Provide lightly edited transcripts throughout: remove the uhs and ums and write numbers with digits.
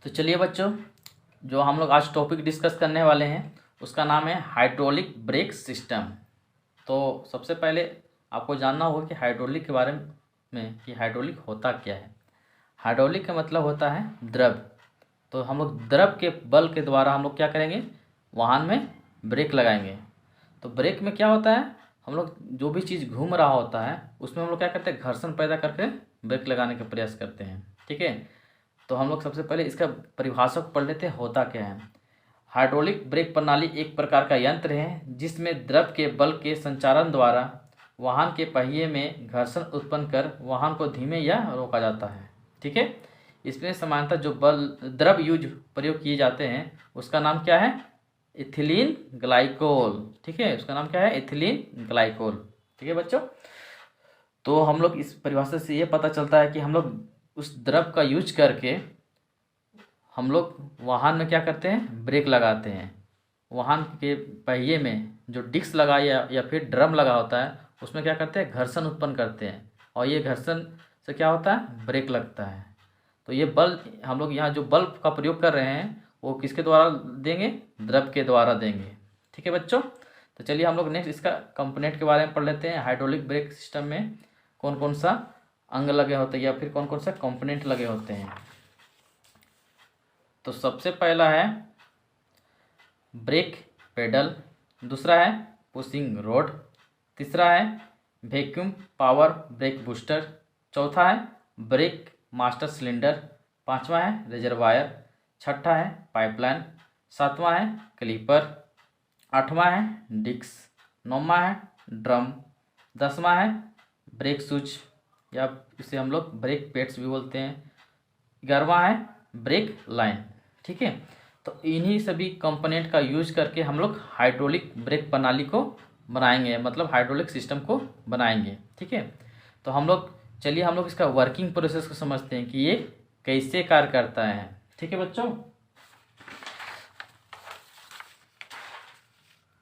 तो चलिए बच्चों, जो हम लोग आज टॉपिक डिस्कस करने वाले हैं उसका नाम है हाइड्रोलिक ब्रेक सिस्टम। तो सबसे पहले आपको जानना होगा कि हाइड्रोलिक के बारे में कि हाइड्रोलिक होता क्या है। हाइड्रोलिक का मतलब होता है द्रव। तो हम लोग द्रव के बल के द्वारा हम लोग क्या करेंगे, वाहन में ब्रेक लगाएंगे। तो ब्रेक में क्या होता है, हम लोग जो भी चीज़ घूम रहा होता है उसमें हम लोग क्या करते हैं, घर्षण पैदा करके ब्रेक लगाने का प्रयास करते हैं। ठीक है, तो हम लोग सबसे पहले इसका परिभाषा को पढ़ लेते हैं, होता क्या है। हाइड्रोलिक ब्रेक प्रणाली एक प्रकार का यंत्र है जिसमें द्रव के बल के संचारण द्वारा वाहन के पहिए में घर्षण उत्पन्न कर वाहन को धीमे या रोका जाता है। ठीक है, इसमें सामान्यतः जो बल द्रव यूज प्रयोग किए जाते हैं उसका नाम क्या है, इथिलीन ग्लाइकोल। ठीक है, उसका नाम क्या है, इथिलीन ग्लाइकोल। ठीक है बच्चों, तो हम लोग इस परिभाषा से ये पता चलता है कि हम लोग उस द्रव का यूज करके हम लोग वाहन में क्या करते हैं, ब्रेक लगाते हैं। वाहन के पहिए में जो डिस्क लगा या फिर ड्रम लगा होता है उसमें क्या करते हैं, घर्षण उत्पन्न करते हैं और ये घर्षण से क्या होता है, ब्रेक लगता है। तो ये बल हम लोग यहाँ जो बल का प्रयोग कर रहे हैं वो किसके द्वारा देंगे, द्रव के द्वारा देंगे। ठीक है बच्चों, तो चलिए हम लोग नेक्स्ट इसका कंपोनेंट के बारे में पढ़ लेते हैं। हाइड्रोलिक ब्रेक सिस्टम में कौन कौन सा अंग लगे होते हैं या फिर कौन कौन सा कंपोनेंट लगे होते हैं। तो सबसे पहला है ब्रेक पेडल, दूसरा है पुशिंग रोड, तीसरा है वैक्यूम पावर ब्रेक बूस्टर, चौथा है ब्रेक मास्टर सिलेंडर, पांचवा है रिजर्वायर, छठा है पाइपलाइन, सातवां है क्लीपर, आठवां है डिस्क, नौवां है ड्रम, दसवां है ब्रेक स्विच या इसे हम लोग ब्रेक पेड्स भी बोलते हैं, 11वां है ब्रेक लाइन। ठीक है, तो इन्हीं सभी कंपोनेंट का यूज करके हम लोग हाइड्रोलिक ब्रेक प्रणाली को बनाएंगे, मतलब हाइड्रोलिक सिस्टम को बनाएंगे। ठीक है, तो हम लोग चलिए हम लोग इसका वर्किंग प्रोसेस को समझते हैं कि ये कैसे कार्य करता है। ठीक है बच्चों,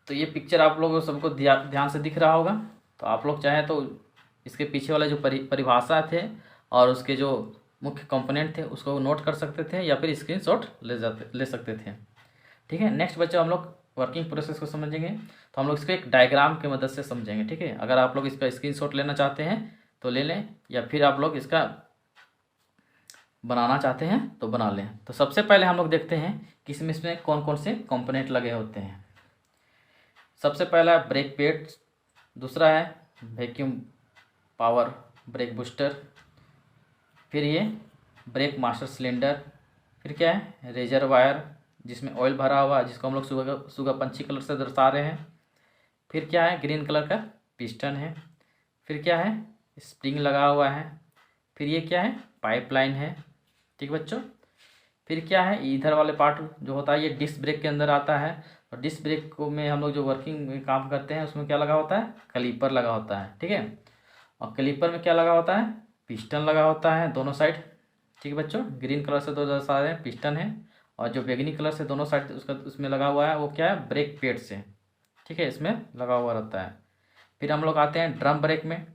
तो ये पिक्चर आप लोगों सबको ध्यान से दिख रहा होगा। तो आप लोग चाहें तो इसके पीछे वाले जो परिभाषा थे और उसके जो मुख्य कंपोनेंट थे उसको नोट कर सकते थे या फिर स्क्रीनशॉट ले सकते थे। ठीक है, नेक्स्ट बच्चों हम लोग वर्किंग प्रोसेस को समझेंगे। तो हम लोग इसको एक डायग्राम की मदद से समझेंगे। ठीक है, अगर आप लोग इसका स्क्रीनशॉट लेना चाहते हैं तो ले लें या फिर आप लोग इसका बनाना चाहते हैं तो बना लें। तो सबसे पहले हम लोग देखते हैं कि इसमें कौन कौन से कंपोनेंट लगे होते हैं। सबसे पहला है ब्रेक पेड, दूसरा है वैक्यूम पावर ब्रेक बूस्टर, फिर ये ब्रेक मास्टर सिलेंडर, फिर क्या है रिजर्वायर जिसमें ऑयल भरा हुआ है जिसको हम लोग सुगा पंछी कलर से दर्शा रहे हैं, फिर क्या है ग्रीन कलर का पिस्टन है, फिर क्या है स्प्रिंग लगा हुआ है, फिर ये क्या है पाइपलाइन है। ठीक बच्चों, फिर क्या है इधर वाले पार्ट जो होता है ये डिस्क ब्रेक के अंदर आता है। और डिस्क ब्रेक को में हम लोग जो वर्किंग में काम करते हैं उसमें क्या लगा होता है, कैलिपर लगा होता है। ठीक है, और कैलिपर में क्या लगा होता है, पिस्टन लगा होता है दोनों साइड। ठीक है बच्चों, ग्रीन कलर से दो सारे पिस्टन है और जो बैगनी कलर से दोनों साइड उसका उसमें लगा हुआ है वो क्या है, ब्रेक पेड से। ठीक है, इसमें लगा हुआ रहता है। फिर हम लोग आते हैं ड्रम ब्रेक में।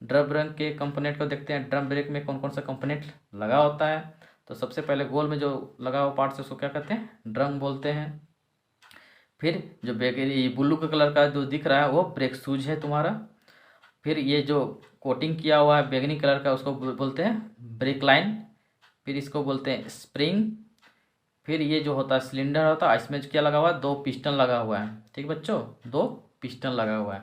ड्रम ब्रेक के कंपोनेंट को देखते हैं, ड्रम ब्रेक में कौन कौन सा कंपोनेंट लगा होता है। तो सबसे पहले गोल में जो लगा हुआ पार्ट से उसको क्या कहते हैं, ड्रम बोलते हैं। फिर जो बैगनी ब्लू के कलर का जो दिख रहा है वो ब्रेक शूज है तुम्हारा। फिर ये जो कोटिंग किया हुआ है बैगनी कलर का उसको बोलते हैं ब्रेक लाइन, फिर इसको बोलते हैं स्प्रिंग। फिर ये जो होता है सिलेंडर होता है, इसमें क्या लगा हुआ है, दो पिस्टन लगा हुआ है। ठीक बच्चों, दो पिस्टन लगा हुआ है।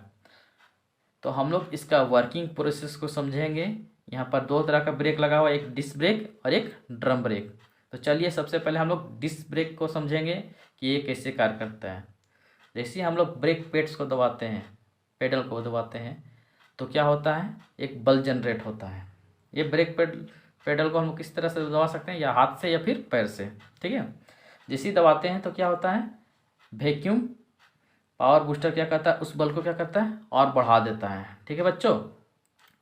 तो हम लोग इसका वर्किंग प्रोसेस को समझेंगे। यहाँ पर दो तरह का ब्रेक लगा हुआ है, एक डिस्क ब्रेक और एक ड्रम ब्रेक। तो चलिए सबसे पहले हम लोग डिस्क ब्रेक को समझेंगे कि ये कैसे कार्य करता है। जैसे हम लोग ब्रेक पेड्स को दबाते हैं, पेडल को दबाते हैं तो क्या होता है, एक बल जनरेट होता है। ये ब्रेक पेडल को हम किस तरह से दबा सकते हैं, या हाथ से या फिर पैर से। ठीक है, जैसे ही दबाते हैं तो क्या होता है, वैक्यूम पावर बूस्टर क्या करता है, उस बल को क्या करता है और बढ़ा देता है। ठीक है बच्चों,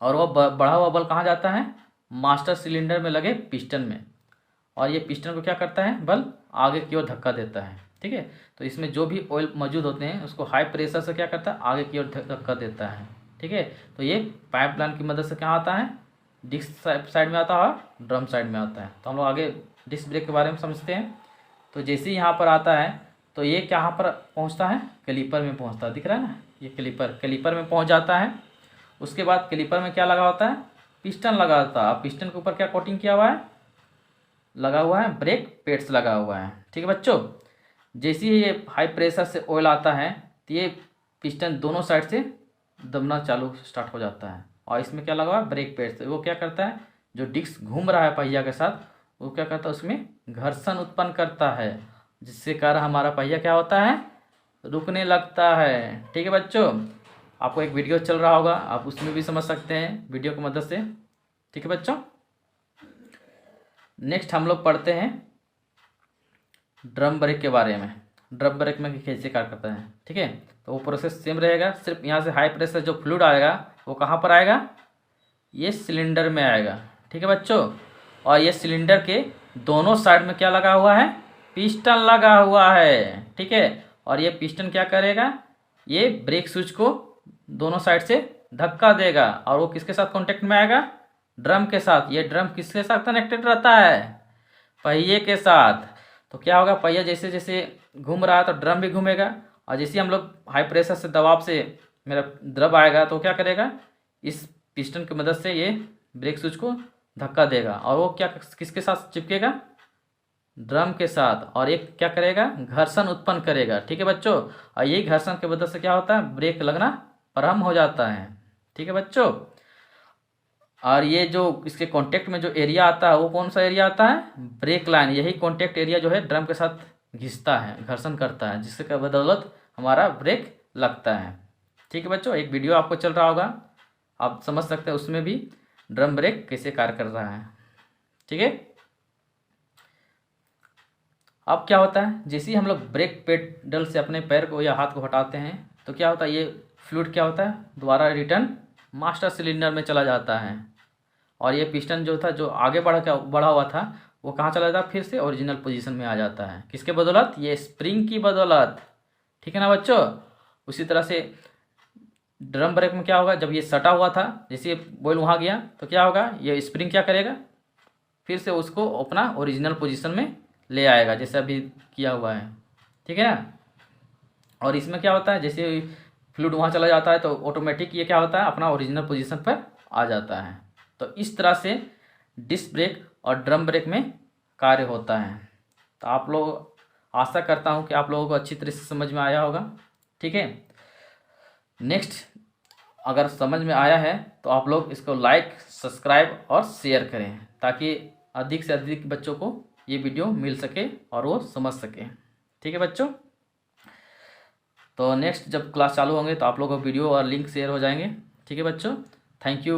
और वो बढ़ा हुआ बल कहाँ जाता है, मास्टर सिलेंडर में लगे पिस्टन में, और ये पिस्टन को क्या करता है, बल आगे की ओर धक्का देता है। ठीक है, तो इसमें जो भी ऑयल मौजूद होते हैं उसको हाई प्रेशर से क्या करता है, आगे की ओर धक्का देता है। ठीक है, तो ये पाइपलाइन की मदद से क्या आता है, डिस्क साइड में आता है और ड्रम साइड में आता है। तो हम लोग आगे डिस्क ब्रेक के बारे में समझते हैं। तो जैसे ही यहाँ पर आता है तो ये कहाँ पर पहुँचता है, कैलिपर में पहुँचता है, दिख रहा है ना, ये कैलिपर में पहुँच जाता है। उसके बाद कैलिपर में क्या लगा होता है, पिस्टन लगा होता है। अब पिस्टन के ऊपर क्या कोटिंग किया हुआ है, लगा हुआ है ब्रेक पेड्स लगा हुआ है। ठीक है बच्चों, जैसे ही ये हाई प्रेशर से ऑयल आता है तो ये पिस्टन दोनों साइड से दबना चालू स्टार्ट हो जाता है। और इसमें क्या लगा हुआ है, ब्रेक पेड्स। वो क्या करता है, जो डिस्क घूम रहा है पहिया के साथ, वो क्या करता है, उसमें घर्षण उत्पन्न करता है, जिससे कारण हमारा पहिया क्या होता है, रुकने लगता है। ठीक है बच्चों, आपको एक वीडियो चल रहा होगा, आप उसमें भी समझ सकते हैं वीडियो की मदद से। ठीक है बच्चों, नेक्स्ट हम लोग पढ़ते हैं ड्रम ब्रेक के बारे में। ड्रम ब्रेक में कैसे कार्य करता है। ठीक है, तो वो प्रोसेस सेम रहेगा, सिर्फ यहाँ से हाई प्रेशर जो फ्लूइड आएगा वो कहाँ पर आएगा, ये सिलेंडर में आएगा। ठीक है बच्चों, और ये सिलेंडर के दोनों साइड में क्या लगा हुआ है, पिस्टन लगा हुआ है। ठीक है, और ये पिस्टन क्या करेगा, ये ब्रेक स्विच को दोनों साइड से धक्का देगा, और वो किसके साथ कांटेक्ट में आएगा, ड्रम के साथ। ये ड्रम किसके साथ कनेक्टेड रहता है, पहिए के साथ। तो क्या होगा, पहिया जैसे जैसे घूम रहा है तो ड्रम भी घूमेगा, और जैसे हम लोग हाई प्रेशर से दबाव से मेरा द्रव आएगा तो क्या करेगा, इस पिस्टन की मदद से ये ब्रेक स्विच को धक्का देगा, और वो क्या किसके साथ चिपकेगा, ड्रम के साथ, और एक क्या करेगा, घर्षण उत्पन्न करेगा। ठीक है बच्चों, और यही घर्षण की वजह से क्या होता है, ब्रेक लगना प्रारंभ हो जाता है। ठीक है बच्चों, और ये जो इसके कांटेक्ट में जो एरिया आता है वो कौन सा एरिया आता है, ब्रेक लाइन। यही कांटेक्ट एरिया जो है ड्रम के साथ घिसता है, घर्षण करता है, जिसके बदौलत हमारा ब्रेक लगता है। ठीक है बच्चों, एक वीडियो आपको चल रहा होगा, आप समझ सकते हैं उसमें भी ड्रम ब्रेक कैसे कार्य कर रहा है। ठीक है, अब क्या होता है, जैसे ही हम लोग ब्रेक पेडल से अपने पैर को या हाथ को हटाते हैं तो क्या होता है, ये फ्लूइड क्या होता है, दोबारा रिटर्न मास्टर सिलेंडर में चला जाता है, और ये पिस्टन जो था, जो आगे बढ़ा हुआ था, वो कहाँ चला जाता है, फिर से ओरिजिनल पोजीशन में आ जाता है। किसके बदौलत, ये स्प्रिंग की बदौलत। ठीक है ना बच्चों, उसी तरह से ड्रम ब्रेक में क्या होगा, जब ये सटा हुआ था, जैसे बॉयल वहाँ गया तो क्या होगा, ये स्प्रिंग क्या करेगा, फिर से उसको अपना ओरिजिनल पोजीशन में ले आएगा, जैसे अभी किया हुआ है। ठीक है ना, और इसमें क्या होता है, जैसे फ्लूइड वहाँ चला जाता है तो ऑटोमेटिक ये क्या होता है, अपना ओरिजिनल पोजीशन पर आ जाता है। तो इस तरह से डिस्क ब्रेक और ड्रम ब्रेक में कार्य होता है। तो आप लोग, आशा करता हूँ कि आप लोगों को अच्छी तरह से समझ में आया होगा। ठीक है, नेक्स्ट अगर समझ में आया है तो आप लोग इसको लाइक, सब्सक्राइब और शेयर करें, ताकि अधिक से अधिक बच्चों को ये वीडियो मिल सके और वो समझ सके। ठीक है बच्चों, तो नेक्स्ट जब क्लास चालू होंगे तो आप लोगों को वीडियो और लिंक शेयर हो जाएंगे। ठीक है बच्चों, थैंक यू।